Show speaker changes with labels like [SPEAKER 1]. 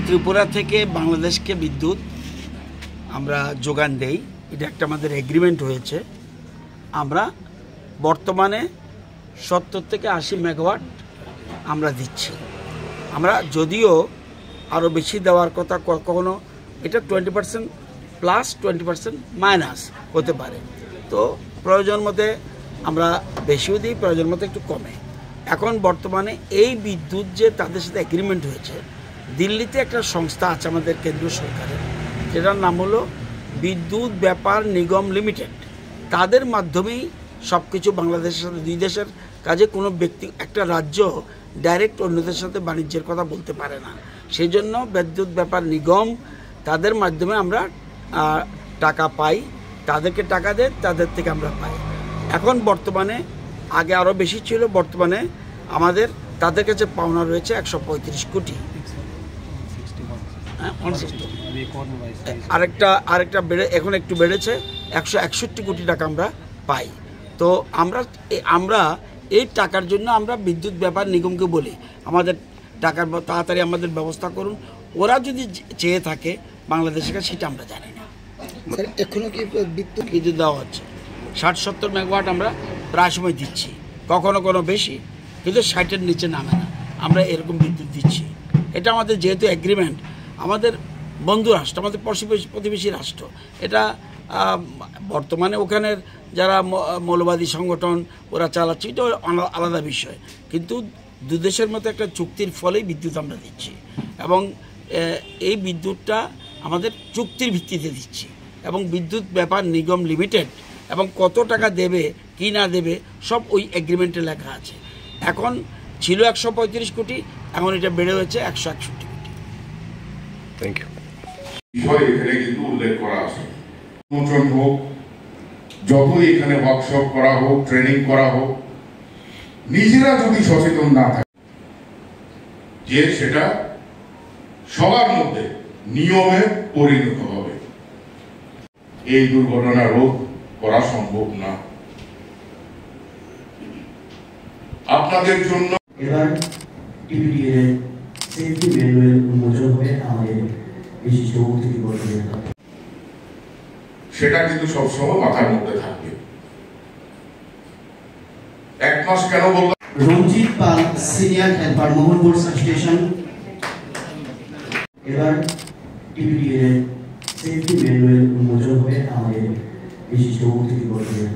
[SPEAKER 1] ত্রিপুরা থেকে বাংলাদেশকে বিদ্যুৎ আমরা যোগান দেই, এটা একটা আমাদের এগ্রিমেন্ট হয়েছে। আমরা বর্তমানে 70 থেকে 80 মেগাওয়াট আমরা দিচ্ছি। আমরা যদিও আরও বেশি দেওয়ার কথা, কখনো এটা 20% প্লাস 20% মাইনাস হতে পারে। তো প্রয়োজন মতে আমরা বেশিও দিই, প্রয়োজন মতো একটু কমে। এখন বর্তমানে এই বিদ্যুৎ যে তাদের সাথে এগ্রিমেন্ট হয়েছে, দিল্লিতে একটা সংস্থা আছে আমাদের কেন্দ্রীয় সরকারের, যেটার নাম হলো বিদ্যুৎ ব্যাপার নিগম লিমিটেড। তাদের মাধ্যমেই সব কিছু বাংলাদেশের সাথে, দুই দেশের কাজে কোনো ব্যক্তি, একটা রাজ্য ডাইরেক্ট অন্যদের সাথে বাণিজ্যের কথা বলতে পারে না। সেই জন্য বিদ্যুৎ ব্যাপার নিগম, তাদের মাধ্যমে আমরা টাকা পাই, তাদেরকে টাকা দেয়, তাদের থেকে আমরা পাই। এখন বর্তমানে, আগে আরও বেশি ছিল, বর্তমানে আমাদের তাদের কাছে পাওনা রয়েছে 135 কোটি। আরেকটা বেড়ে, এখন একটু বেড়েছে, 161 কোটি টাকা আমরা পাই। তো আমরা এই টাকার জন্য আমরা বিদ্যুৎ ব্যাপার নিগমকে বলি আমাদের টাকার তাড়াতাড়ি আমাদের ব্যবস্থা করুন। ওরা যদি চেয়ে থাকে বাংলাদেশের কাছে, সেটা আমরা জানি না।
[SPEAKER 2] এখনও কি
[SPEAKER 1] বিদ্যুৎ দেওয়া হচ্ছে 60-70 মেগাওয়াট আমরা প্রায় সময় দিচ্ছি, কখনো কোনো বেশি, কিন্তু 60-এর নিচে নামে না। আমরা এরকম বিদ্যুৎ দিচ্ছি। এটা আমাদের যেহেতু এগ্রিমেন্ট, আমাদের বন্ধু রাষ্ট্র, আমাদের প্রতিবেশী রাষ্ট্র, এটা বর্তমানে ওখানের যারা মৌলবাদী সংগঠন ওরা চালাচ্ছে, এটা আলাদা বিষয়, কিন্তু দুদেশের মতো একটা চুক্তির ফলেই বিদ্যুৎ আমরা দিচ্ছি। এবং এই বিদ্যুৎটা আমাদের চুক্তির ভিত্তিতে দিচ্ছি, এবং বিদ্যুৎ ব্যাপার নিগম লিমিটেড এবং কত টাকা দেবে কি না দেবে সব ওই এগ্রিমেন্টে লেখা আছে। এখন ছিল 135 কোটি, এখন এটা বেড়ে হয়েছে 161 কোটি।
[SPEAKER 3] Thank you.
[SPEAKER 4] বিষয় এখানে কিন্তু উল্লেখ করা আছে, উন্মোচন হোক, যতই এখানে ওয়ার্কশপ করা হোক, ট্রেনিং করা হোক, নিজেরা যদি সচেতন না থাকে যে সেটা সবার মধ্যে নিয়মে পরিণত হবে, এই দুর্ঘটনা রোধ করা সম্ভব না। আপনাদের জন্য
[SPEAKER 5] এবার টিপিডিএ সেফটি ম্যানুয়াল উন্মোচন হয়ে আমাদের বিশিষ্ট অতিথিবর্গের
[SPEAKER 4] সেটা কিন্তু সবসময় মাথার মধ্যে থাকবে। 1 মাস কেন বললাম?
[SPEAKER 5] রঞ্জিত পাল, সিনিয়র হেল্পার, মোহনপুর সাবস্টেশন। এবার টিপিডিএ সেফটি ম্যানুয়াল উন্মোচন হয়ে আমাদের বিশিষ্ট অতিথিবর্গের